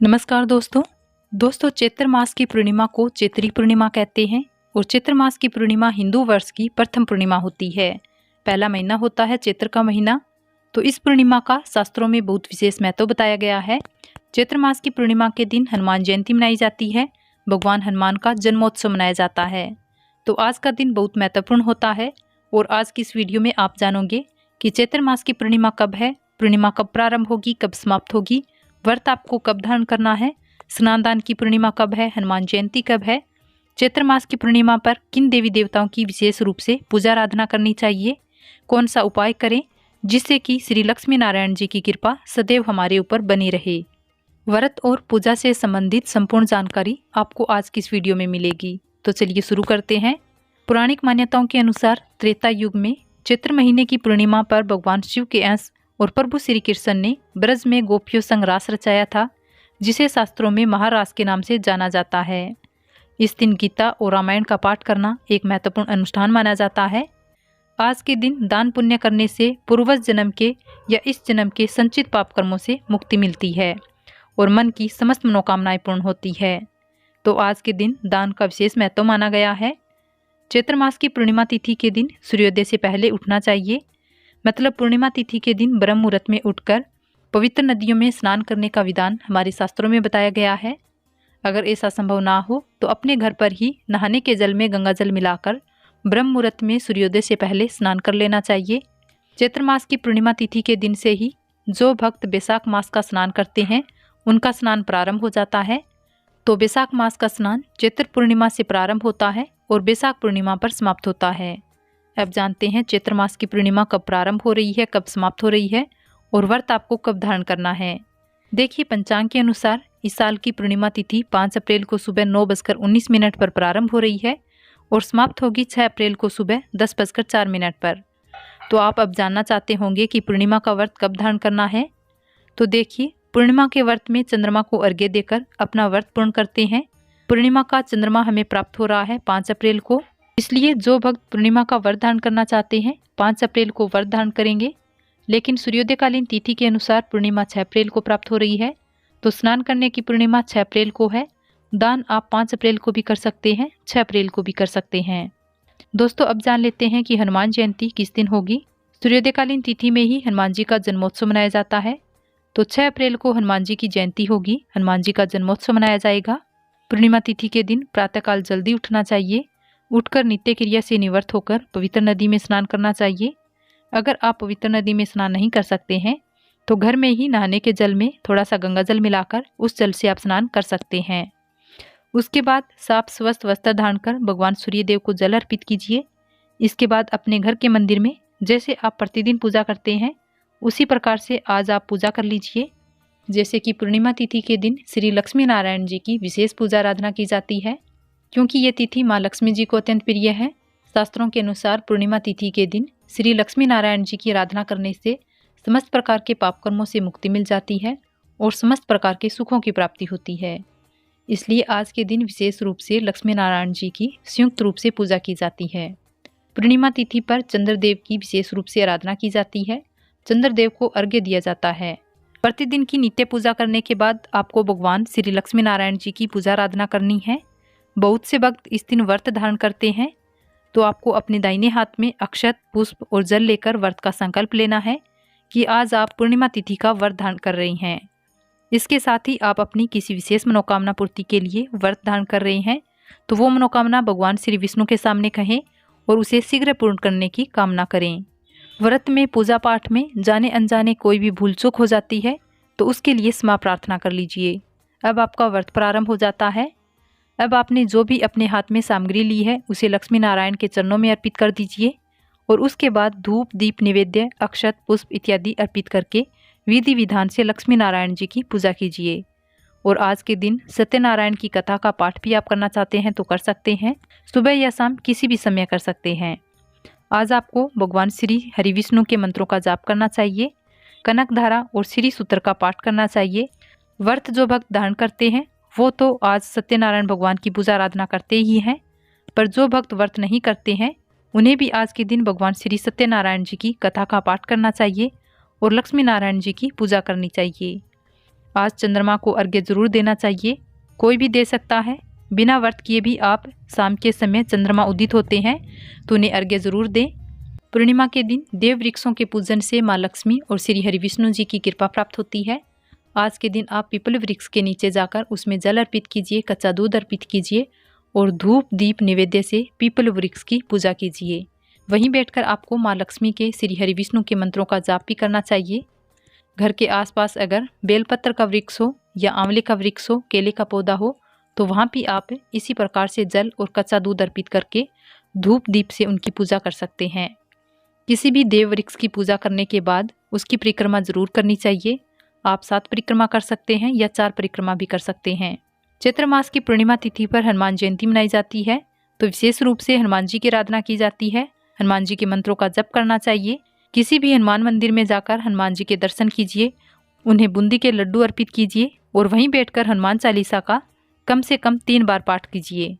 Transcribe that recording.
नमस्कार दोस्तों चैत्र मास की पूर्णिमा को चैत्री पूर्णिमा कहते हैं और चैत्र मास की पूर्णिमा हिंदू वर्ष की प्रथम पूर्णिमा होती है। पहला महीना होता है चैत्र का महीना। तो इस पूर्णिमा का शास्त्रों में बहुत विशेष महत्व बताया गया है। चैत्र मास की पूर्णिमा के दिन हनुमान जयंती मनाई जाती है। भगवान हनुमान का जन्मोत्सव मनाया जाता है। तो आज का दिन बहुत महत्वपूर्ण होता है और आज की इस वीडियो में आप जानोगे कि चैत्र मास की पूर्णिमा कब है, पूर्णिमा कब प्रारंभ होगी, कब समाप्त होगी, व्रत आपको कब धारण करना है, स्नान दान की पूर्णिमा कब है, हनुमान जयंती कब है, चैत्र मास की पूर्णिमा पर किन देवी देवताओं की विशेष रूप से पूजा आराधना करनी चाहिए, कौन सा उपाय करें जिससे कि श्री लक्ष्मी नारायण जी की कृपा सदैव हमारे ऊपर बनी रहे। व्रत और पूजा से संबंधित संपूर्ण जानकारी आपको आज की इस वीडियो में मिलेगी। तो चलिए शुरू करते हैं। पौराणिक मान्यताओं के अनुसार त्रेता युग में चैत्र महीने की पूर्णिमा पर भगवान शिव के अंश और प्रभु श्री कृष्ण ने ब्रज में गोपियों संग रास रचाया था, जिसे शास्त्रों में महारास के नाम से जाना जाता है। इस दिन गीता और रामायण का पाठ करना एक महत्वपूर्ण अनुष्ठान माना जाता है। आज के दिन दान पुण्य करने से पूर्वज जन्म के या इस जन्म के संचित पाप कर्मों से मुक्ति मिलती है और मन की समस्त मनोकामनाएं पूर्ण होती है। तो आज के दिन दान का विशेष महत्व माना गया है। चैत्र मास की पूर्णिमा तिथि के दिन सूर्योदय से पहले उठना चाहिए। मतलब पूर्णिमा तिथि के दिन ब्रह्म मुहूर्त में उठकर पवित्र नदियों में स्नान करने का विधान हमारे शास्त्रों में बताया गया है। अगर ऐसा संभव ना हो तो अपने घर पर ही नहाने के जल में गंगा जल मिलाकर ब्रह्म मुहूर्त में सूर्योदय से पहले स्नान कर लेना चाहिए। चैत्र मास की पूर्णिमा तिथि के दिन से ही जो भक्त बैसाख मास का स्नान करते हैं उनका स्नान प्रारंभ हो जाता है। तो बैसाख मास का स्नान चैत्र पूर्णिमा से प्रारंभ होता है और बैसाख पूर्णिमा पर समाप्त होता है। अब जानते हैं चैत्र मास की पूर्णिमा कब प्रारंभ हो रही है, कब समाप्त हो रही है और व्रत आपको कब धारण करना है। देखिए, पंचांग के अनुसार इस साल की पूर्णिमा तिथि 5 अप्रैल को सुबह 9:19 पर प्रारंभ हो रही है और समाप्त होगी 6 अप्रैल को सुबह 10:04 पर। तो आप अब जानना चाहते होंगे कि पूर्णिमा का व्रत कब धारण करना है। तो देखिए, पूर्णिमा के व्रत में चंद्रमा को अर्घ्य देकर अपना व्रत पूर्ण करते हैं। पूर्णिमा का चंद्रमा हमें प्राप्त हो रहा है 5 अप्रैल को, इसलिए जो भक्त पूर्णिमा का व्रत धारण करना चाहते हैं 5 अप्रैल को व्रत धारण करेंगे। लेकिन सूर्योदयकालीन तिथि के अनुसार पूर्णिमा 6 अप्रैल को प्राप्त हो रही है, तो स्नान करने की पूर्णिमा 6 अप्रैल को है। दान आप 5 अप्रैल को भी कर सकते हैं, 6 अप्रैल को भी कर सकते हैं। दोस्तों, अब जान लेते हैं कि हनुमान जयंती किस दिन होगी। सूर्योदयकालीन तिथि में ही हनुमान जी का जन्मोत्सव मनाया जाता है। तो 6 अप्रैल को हनुमान जी की जयंती होगी, हनुमान जी का जन्मोत्सव मनाया जाएगा। पूर्णिमा तिथि के दिन प्रातःकाल जल्दी उठना चाहिए। उठकर नित्य क्रिया से निवृत्त होकर पवित्र नदी में स्नान करना चाहिए। अगर आप पवित्र नदी में स्नान नहीं कर सकते हैं तो घर में ही नहाने के जल में थोड़ा सा गंगा जल मिलाकर उस जल से आप स्नान कर सकते हैं। उसके बाद साफ स्वस्थ वस्त्र धारण कर भगवान सूर्यदेव को जल अर्पित कीजिए। इसके बाद अपने घर के मंदिर में जैसे आप प्रतिदिन पूजा करते हैं उसी प्रकार से आज आप पूजा कर लीजिए। जैसे कि पूर्णिमा तिथि के दिन श्री लक्ष्मी नारायण जी की विशेष पूजा आराधना की जाती है, क्योंकि ये तिथि माँ लक्ष्मी जी को अत्यंत प्रिय है। शास्त्रों के अनुसार पूर्णिमा तिथि के दिन श्री लक्ष्मी नारायण जी की आराधना करने से समस्त प्रकार के पाप कर्मों से मुक्ति मिल जाती है और समस्त प्रकार के सुखों की प्राप्ति होती है। इसलिए आज के दिन विशेष रूप से लक्ष्मी नारायण जी की संयुक्त रूप से पूजा की जाती है। पूर्णिमा तिथि पर चंद्रदेव की विशेष रूप से आराधना की जाती है। चंद्रदेव को अर्घ्य दिया जाता है। प्रतिदिन की नित्य पूजा करने के बाद आपको भगवान श्री लक्ष्मी नारायण जी की पूजा आराधना करनी है। बहुत से भक्त इस दिन व्रत धारण करते हैं, तो आपको अपने दाहिने हाथ में अक्षत, पुष्प और जल लेकर व्रत का संकल्प लेना है कि आज आप पूर्णिमा तिथि का व्रत धारण कर रही हैं। इसके साथ ही आप अपनी किसी विशेष मनोकामना पूर्ति के लिए व्रत धारण कर रहे हैं, तो वो मनोकामना भगवान श्री विष्णु के सामने कहें और उसे शीघ्र पूर्ण करने की कामना करें। व्रत में, पूजा पाठ में जाने अनजाने कोई भी भूल चूक हो जाती है तो उसके लिए क्षमा प्रार्थना कर लीजिए। अब आपका व्रत प्रारंभ हो जाता है। अब आपने जो भी अपने हाथ में सामग्री ली है उसे लक्ष्मी नारायण के चरणों में अर्पित कर दीजिए और उसके बाद धूप, दीप, नैवेद्य, अक्षत, पुष्प इत्यादि अर्पित करके विधि विधान से लक्ष्मी नारायण जी की पूजा कीजिए। और आज के दिन सत्यनारायण की कथा का पाठ भी आप करना चाहते हैं तो कर सकते हैं। सुबह या शाम किसी भी समय कर सकते हैं। आज आपको भगवान श्री हरि विष्णु के मंत्रों का जाप करना चाहिए। कनक धारा और श्री सूत्र का पाठ करना चाहिए। व्रत जो भक्त धारण करते हैं वो तो आज सत्यनारायण भगवान की पूजा आराधना करते ही हैं, पर जो भक्त व्रत नहीं करते हैं उन्हें भी आज के दिन भगवान श्री सत्यनारायण जी की कथा का पाठ करना चाहिए और लक्ष्मी नारायण जी की पूजा करनी चाहिए। आज चंद्रमा को अर्घ्य जरूर देना चाहिए। कोई भी दे सकता है, बिना व्रत किए भी आप शाम के समय चंद्रमा उदित होते हैं तो उन्हें अर्घ्य जरूर दें। पूर्णिमा के दिन देव वृक्षों के पूजन से माँ लक्ष्मी और श्री हरि विष्णु जी की कृपा प्राप्त होती है। आज के दिन आप पीपल वृक्ष के नीचे जाकर उसमें जल अर्पित कीजिए, कच्चा दूध अर्पित कीजिए और धूप दीप निवेद्य से पीपल वृक्ष की पूजा कीजिए। वहीं बैठकर आपको माँ लक्ष्मी के श्री हरि विष्णु के मंत्रों का जाप भी करना चाहिए। घर के आसपास अगर बेलपत्र का वृक्ष हो या आंवले का वृक्ष हो, केले का पौधा हो, तो वहाँ भी आप इसी प्रकार से जल और कच्चा दूध अर्पित करके धूप दीप से उनकी पूजा कर सकते हैं। किसी भी देव वृक्ष की पूजा करने के बाद उसकी परिक्रमा जरूर करनी चाहिए। आप 7 परिक्रमा कर सकते हैं या 4 परिक्रमा भी कर सकते हैं। चैत्र मास की पूर्णिमा तिथि पर हनुमान जयंती मनाई जाती है, तो विशेष रूप से हनुमान जी की आराधना की जाती है। हनुमान जी के मंत्रों का जप करना चाहिए। किसी भी हनुमान मंदिर में जाकर हनुमान जी के दर्शन कीजिए, उन्हें बूंदी के लड्डू अर्पित कीजिए और वहीं बैठकर हनुमान चालीसा का कम से कम 3 बार पाठ कीजिए।